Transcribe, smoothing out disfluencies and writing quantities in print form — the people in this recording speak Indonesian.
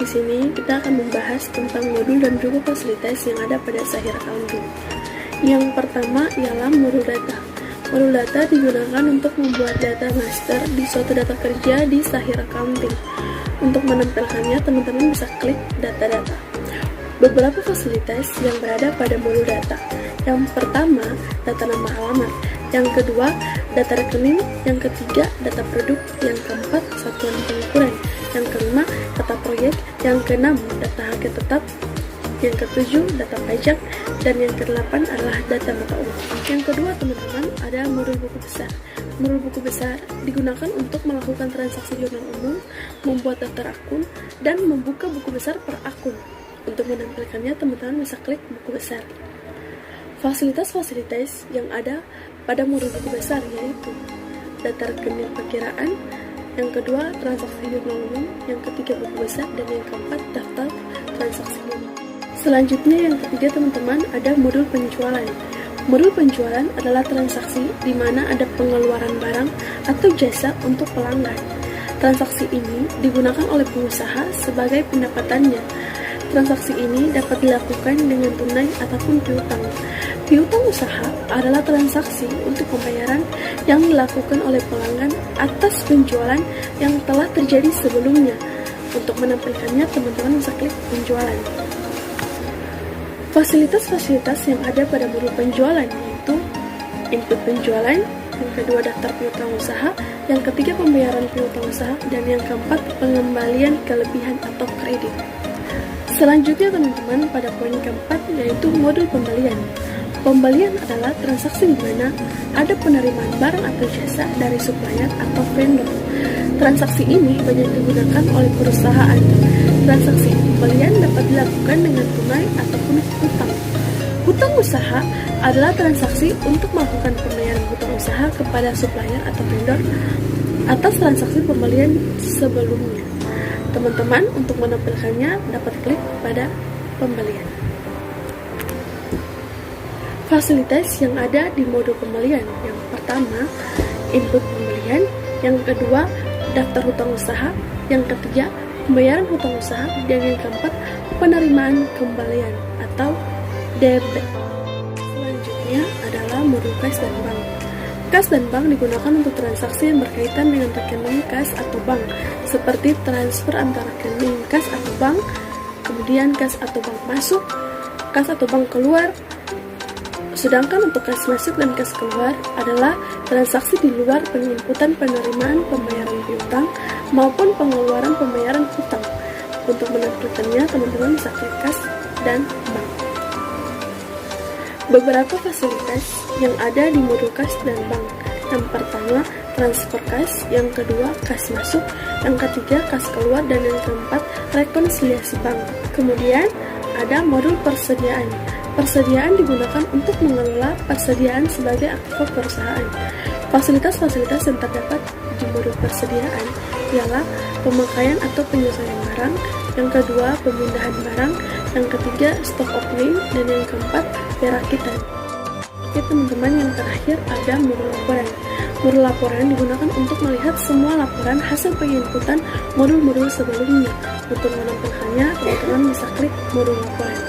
di sini kita akan membahas tentang modul dan juga fasilitas yang ada pada Sahir Accounting. Yang pertama ialah modul data. Modul data digunakan untuk membuat data master di suatu data kerja di Sahir Accounting. Untuk menampilkannya, teman-teman bisa klik data-data. Beberapa fasilitas yang berada pada modul data. Yang pertama, data nama alamat. Yang kedua, data rekening. Yang ketiga, data produk. Yang keempat, satuan pengukuran. Yang kelima, data proyek. Yang keenam, data harga tetap. Yang ketujuh, data pajak. Dan yang kedelapan adalah data mata uang. Yang kedua, teman-teman, ada modul buku besar. Modul buku besar digunakan untuk melakukan transaksi jurnal umum, membuat daftar akun, dan membuka buku besar per akun. Untuk menampilkannya, teman-teman bisa klik buku besar. Fasilitas-fasilitas yang ada pada modul buku besar yaitu data rekening perkiraan, yang kedua transaksi jurnal umum, yang ketiga buku besar, dan yang keempat daftar transaksi umum. Selanjutnya yang ketiga, teman-teman, ada modul penjualan. Modul penjualan adalah transaksi di mana ada pengeluaran barang atau jasa untuk pelanggan. Transaksi ini digunakan oleh pengusaha sebagai pendapatannya. Transaksi ini dapat dilakukan dengan tunai ataupun piutang. Piutang usaha adalah transaksi untuk pembayaran yang dilakukan oleh pelanggan atas penjualan yang telah terjadi sebelumnya. Untuk menampilkannya, teman-teman bisa klik penjualan. Fasilitas-fasilitas yang ada pada modul penjualan yaitu input penjualan, yang kedua daftar piutang usaha, yang ketiga pembayaran piutang usaha, dan yang keempat pengembalian kelebihan atau kredit. Selanjutnya, teman-teman, pada poin keempat yaitu modul pembelian. Pembelian adalah transaksi di mana ada penerimaan barang atau jasa dari supplier atau vendor. Transaksi ini banyak digunakan oleh perusahaan. Transaksi pembelian dapat dilakukan dengan tunai ataupun hutang. Hutang usaha adalah transaksi untuk melakukan pembayaran hutang usaha kepada supplier atau vendor atas transaksi pembelian sebelumnya. Teman-teman, untuk menampilkannya dapat klik pada pembelian. Fasilitas yang ada di modul pembelian. Yang pertama, input pembelian. Yang kedua, daftar hutang usaha. Yang ketiga, pembayaran hutang usaha. Dan yang keempat, penerimaan kembalian atau debit. Selanjutnya adalah modul kas dan bank. Kas dan bank digunakan untuk transaksi yang berkaitan dengan rekening kas atau bank, seperti transfer antara rekening kas atau bank, kemudian kas atau bank masuk, kas atau bank keluar. Sedangkan untuk kas masuk dan kas keluar adalah transaksi di luar penginputan penerimaan pembayaran piutang maupun pengeluaran pembayaran hutang. Untuk menampilkannya, teman-teman bisa klik kas dan bank. Beberapa fasilitas yang ada di modul kas dan bank. Yang pertama, transfer kas. Yang kedua, kas masuk. Yang ketiga, kas keluar. Dan yang keempat, rekonsiliasi bank. Kemudian, ada modul persediaan. Persediaan digunakan untuk mengelola persediaan sebagai aktiva perusahaan. Fasilitas-fasilitas yang terdapat di modul persediaan ialah pemakaian atau penyesuaian barang. Yang kedua, pemindahan barang. Yang ketiga, stock opening. Dan yang keempat, perakitan. Oke, teman-teman, yang terakhir ada modul laporan. Modul laporan digunakan untuk melihat semua laporan hasil penginputan modul-modul sebelumnya. Untuk menampilkannya, teman-teman bisa klik modul laporan.